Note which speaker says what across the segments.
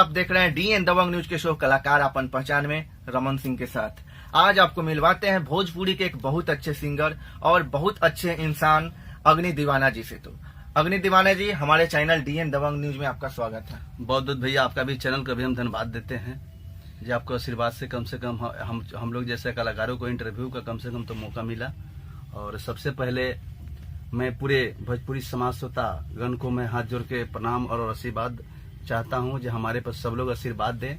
Speaker 1: आप देख रहे हैं डीएन दबंग न्यूज के शो कलाकार अपन पहचान में रमन सिंह के साथ। आज आपको मिलवाते हैं भोजपुरी के एक बहुत अच्छे सिंगर और बहुत अच्छे इंसान अग्नि दीवाना जी से। तो अग्नि दीवाना जी, हमारे चैनल डीएन दबंग न्यूज में आपका स्वागत है।
Speaker 2: बहुत बहुत भैया, आपका भी चैनल का भी हम धन्यवाद देते हैं जो आपको आशीर्वाद से कम हम लोग जैसे कलाकारों को इंटरव्यू का कम से कम तो मौका मिला। और सबसे पहले मैं पूरे भोजपुरी समाज श्रोता गण को मैं हाथ जोड़ के प्रणाम और आशीर्वाद चाहता हूं जो हमारे पर सब लोग आशीर्वाद दें।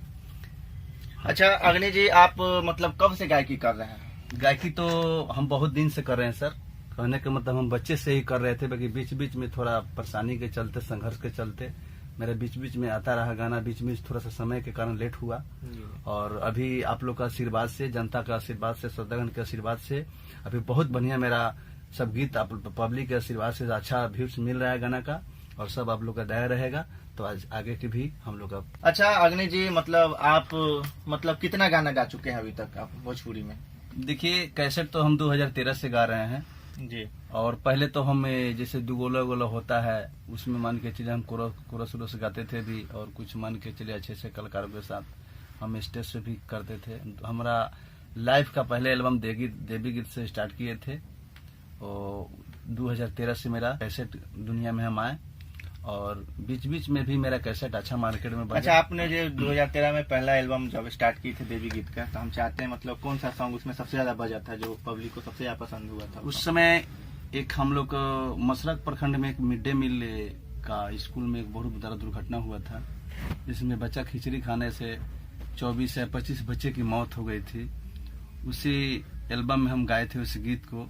Speaker 1: अच्छा अग्नि जी, आप मतलब कब से गायकी कर रहे हैं?
Speaker 2: गायकी तो हम बहुत दिन से कर रहे हैं सर। कहने का मतलब हम बच्चे से ही कर रहे थे, बाकी बीच बीच में थोड़ा परेशानी के चलते, संघर्ष के चलते मेरा बीच बीच में आता रहा गाना, बीच में थोड़ा सा समय के कारण लेट हुआ। और अभी आप लोग का आशीर्वाद से, जनता का आशीर्वाद से, श्रोतागण के आशीर्वाद से अभी बहुत बढ़िया मेरा सब गीत आप पब्लिक के आशीर्वाद से अच्छा व्यूज मिल रहा है गाना का, और सब आप लोग का दया रहेगा तो आज आगे की भी हम लोग का।
Speaker 1: अच्छा अग्नि जी, मतलब आप कितना गाना गा चुके हैं अभी तक आप भोजपुरी में?
Speaker 2: देखिए, कैसेट तो हम 2013 से गा रहे हैं
Speaker 1: जी।
Speaker 2: और पहले तो हम जैसे दुगोला गोला होता है उसमें मान के चले हम कोरस उरस गाते थे भी, और कुछ मान के चले अच्छे से कलाकारों के साथ हम स्टेज से भी करते थे। हमारा लाइफ का पहले एल्बम देवी गीत से स्टार्ट किए थे और 2013 से मेरा कैसेट दुनिया में हम आए, और बीच बीच में भी मेरा कैसेट अच्छा मार्केट में बजा।
Speaker 1: अच्छा, आपने जो 2013 में पहला एल्बम जब स्टार्ट की थी देवी गीत का, तो हम चाहते हैं मतलब कौन सा सॉन्ग उसमें सबसे ज्यादा बजा था जो पब्लिक को सबसे ज्यादा पसंद हुआ था?
Speaker 2: उस समय एक हम लोग मसरक प्रखंड में एक मिड डे मील का स्कूल में एक बहुत बड़ा दुर्घटना हुआ था, जिसमें बच्चा खिचड़ी खाने से 24 या 25 बच्चे की मौत हो गई थी। उसी एल्बम में हम गाए थे उस गीत को।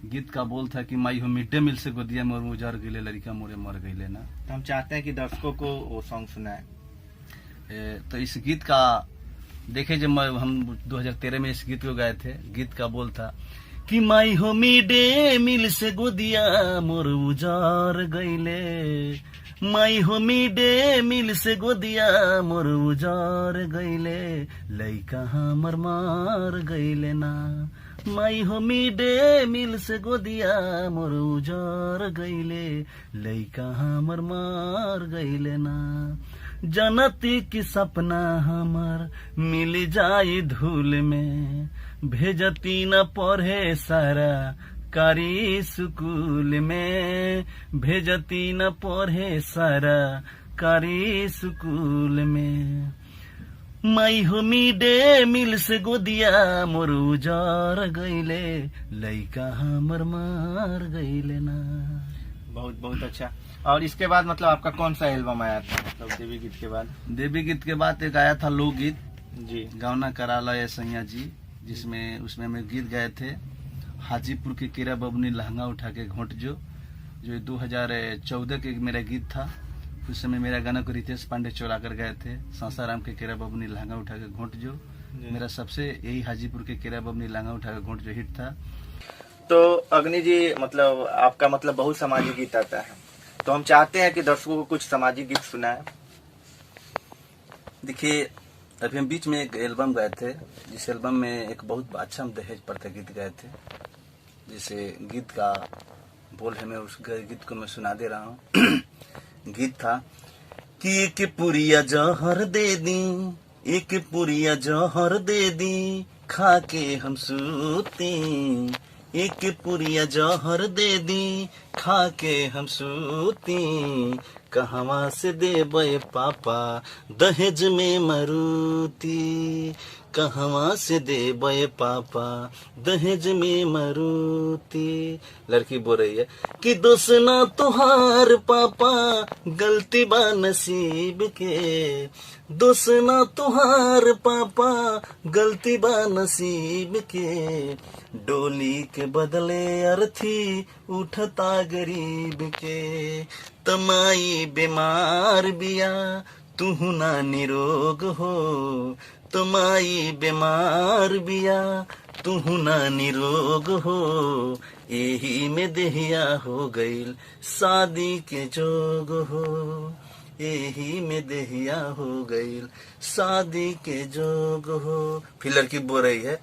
Speaker 2: गीत का बोल था कि माई हो मिड डे मील से गोदिया मोर उजर गईले, लड़का मोरे मर गईले ना।
Speaker 1: तो हम चाहते हैं कि दर्शकों को वो सॉन्ग सुनाए।
Speaker 2: तो इस गीत का देखे जब हम 2013 में इस गीत को गाए थे, गीत का बोल था कि माई हो मिड डे मील से गोदिया मोर उजर गईले, माई हो मिड डे मील से गोदिया मोर उजर गईले, लइका हमर मार गईले ना। माई हो मिड डे मील से गोदिया मोर उजर गईले, लइका हमर मार गईले ना। जनती की सपना हमर मिल जाई धूल में, भेजती न पढ़े सारा कारी स्कूल में, भेजती न पढ़े सारा कारी स्कूल में। माई हो मिड डे मील से गोदिया मोर उजर गईले, लइका हमर मार गईले ना।
Speaker 1: बहुत बहुत अच्छा। और इसके बाद मतलब आपका कौन सा एल्बम आया था मतलब देवी गीत के बाद?
Speaker 2: देवी गीत के बाद एक आया था लोकगीत
Speaker 1: जी,
Speaker 2: गावना कराला ये सैया जी, जिसमें उसमें हम गीत गाए थे हाजीपुर के केरा बबनी लहंगा उठा के घोट जो 2014 के मेरा गीत था। उस समय मेरा गाना को रितेश पांडे चोरा कर गए थे। सासाराम के केरा बबनी लहंगा उठा के घोट जो मेरा सबसे यही हाजीपुर के केरा बबनी लहंगा उठा के घोट जो हिट था।
Speaker 1: तो अग्नि जी, मतलब आपका मतलब बहुत सामाजिक गीत आता है, तो हम चाहते हैं कि दर्शकों को कुछ सामाजिक गीत सुनाए।
Speaker 2: देखिए, अभी हम बीच में एक एल्बम गाए थे, जिस एल्बम में एक बहुत अच्छा हम दहेज प्रथा गीत गाए थे। जिसे गीत का बोल है, मैं उस गीत को मैं सुना दे रहा हूँ। गीत था कि एक पुरिया जहर दे दी, एक पुरिया जहर दे दी, खा के हम सूती, एक पुरिया जहर दे दी, खा के हम सूती, कहवा से देबे पापा दहेज में मरूती, कहवा से देबे पापा दहेज में मरूती। लड़की बोल रही है कि दोष ना तुहार पापा, गलती बा नसीब के, दोष ना तुहार पापा, गलती बा नसीब के, डोली के बदले अर्थी उठता गरीब के, तमाई बीमार बिया तुहु ना निरोग हो, तमाई बीमार बिया तुहु ना निरोग हो, एही में देहिया हो गईल शादी के जोग हो, एही में देहिया हो गईल शादी के जोग हो। फिर लड़की बोल रही है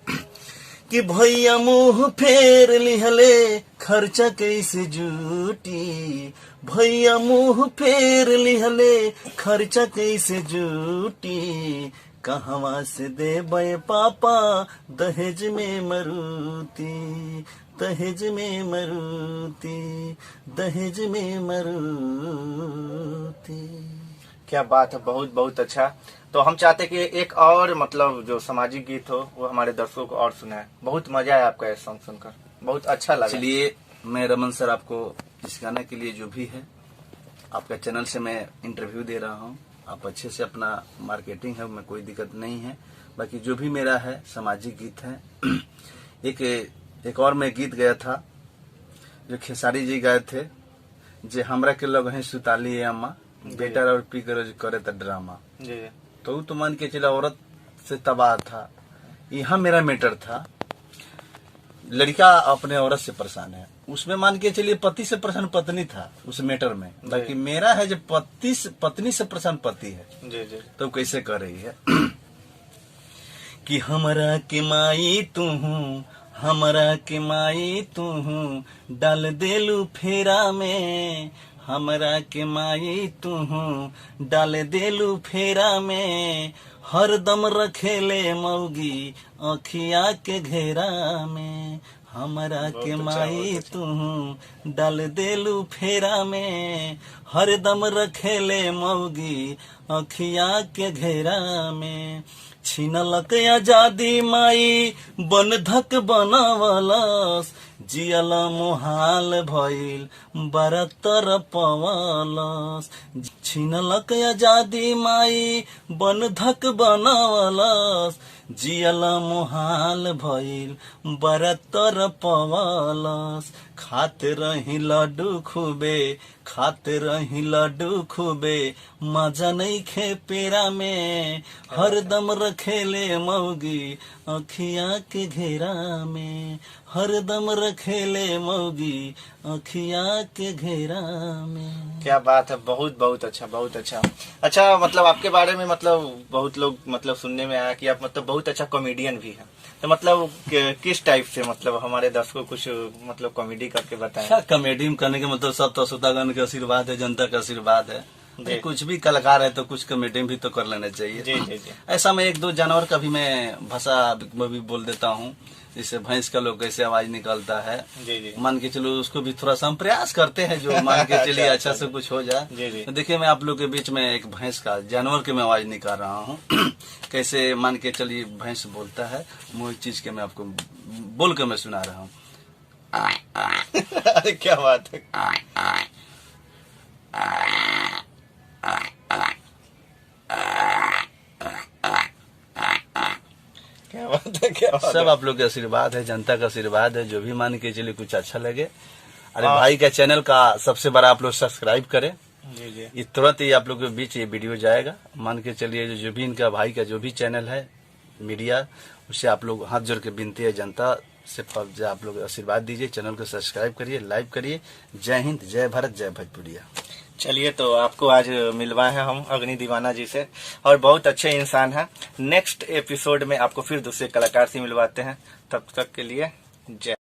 Speaker 2: कि भैया मुंह फेर लिहले खर्चा कैसे जूटी, भैया मुंह फेर लिहले खर्चा कैसे जूटी, कहवा से देबे पापा दहेज में मरूती, दहेज में मरूती, दहेज में मरूती।
Speaker 1: क्या बात है, बहुत बहुत अच्छा। तो हम चाहते कि एक और मतलब जो सामाजिक गीत हो वो हमारे दर्शकों को और सुनाए। बहुत मजा आया आपका ये सॉन्ग सुनकर, बहुत अच्छा लगा।
Speaker 2: चलिए मैं रमन सर आपको इस गाने के लिए जो भी है आपका चैनल से मैं इंटरव्यू दे रहा हूँ, आप अच्छे से अपना मार्केटिंग है, में कोई दिक्कत नहीं है। बाकी जो भी मेरा है सामाजिक गीत है। एक और मैं गीत गया था जो खेसारी जी गाए थे, जे हमरा के लग है सुताली अम्मा बेटा और पी करे त ड्रामा।
Speaker 1: जी
Speaker 2: तो मान के चला औरत से तबाह था। यहाँ मेरा मैटर था, लड़का अपने औरत से परेशान है, उसमें मान के चलिए पति से परेशान पत्नी था उस मैटर में। बाकी मेरा है जो पत्नी से परेशान पति है।
Speaker 1: जी जी।
Speaker 2: तो कैसे कर रही है कि हमरा के माई तू हूँ, हमरा के माई तू हूँ, डाल देलू फेरा में, हमरा के माई तू हूँ, डाल देलू फेरा में, हरदम रखेले मौगी अखिया के घेरा में, हमरा के माई तू हूँ, डाल देलू फेरा में, हरदम रखेले मौगी अखिया के घेरा में, छीनलक आजादी माई बंधक बनावलस, जियल मोहाल भइल बरतर पवलस, छीनलक आजादी माई बंधक बनावलस, जियल मोहाल भइल बरतर पवलस, खाते रही लड्डू खूबे, खाते रही लड्डू खूबे, मजा नहीं खे पेरा में, हरदम रखेले मौगी अखिया के घेरा में, हरदम रखेले मौगी अखिया के घेरा में।
Speaker 1: क्या बात है, बहुत बहुत अच्छा, बहुत अच्छा। अच्छा मतलब आपके बारे में मतलब बहुत लोग मतलब सुनने में आया कि आप मतलब बहुत अच्छा कॉमेडियन भी हैं। तो मतलब किस टाइप से मतलब हमारे दर्शकों को कुछ मतलब कॉमेडी करके बताएं।
Speaker 2: क्या कॉमेडी करने के मतलब सब तो श्रोतागण का आशीर्वाद है, जनता का आशीर्वाद है। कुछ भी कलाकार है तो कुछ कॉमेडी भी तो कर लेना चाहिए।
Speaker 1: जी जी जी।
Speaker 2: ऐसा मैं एक दो जानवर का भी मैं भाषा में भी बोल देता हूँ, जैसे भैंस का लोग कैसे आवाज निकलता है।
Speaker 1: जी जी।
Speaker 2: मान के चलो उसको भी थोड़ा सा हम प्रयास करते हैं जो मान के चलिए अच्छा से कुछ हो जाए।
Speaker 1: जी जी।
Speaker 2: तो देखिए मैं आप लोग के बीच में एक भैंस का जानवर के मैं आवाज निकाल रहा हूँ। कैसे मान के चलिए भैंस बोलता है, वो चीज के मैं आपको बोल के मैं सुना रहा हूँ।
Speaker 1: अरे क्या बात है। क्या बात है, क्या बात
Speaker 2: सब
Speaker 1: है।
Speaker 2: आप लोग का आशीर्वाद है, जनता का आशीर्वाद है, जो भी मान के चलिए कुछ अच्छा लगे। अरे भाई का चैनल का सबसे बड़ा आप लोग सब्सक्राइब करें।
Speaker 1: जी जी।
Speaker 2: ये तुरंत ही आप लोग के बीच ये वीडियो जाएगा। मान के चलिए जो भी इनका भाई का जो भी चैनल है मीडिया, उससे आप लोग हाथ जोड़ के विनती है जनता से, आप लोग आशीर्वाद दीजिए, चैनल को सब्सक्राइब करिए, लाइक करिए। जय हिंद, जय भारत, जय भोजपुरिया।
Speaker 1: चलिए तो आपको आज मिलवाए हैं हम अग्नि दीवाना जी से, और बहुत अच्छे इंसान हैं। नेक्स्ट एपिसोड में आपको फिर दूसरे कलाकार से मिलवाते हैं। तब तक के लिए जय।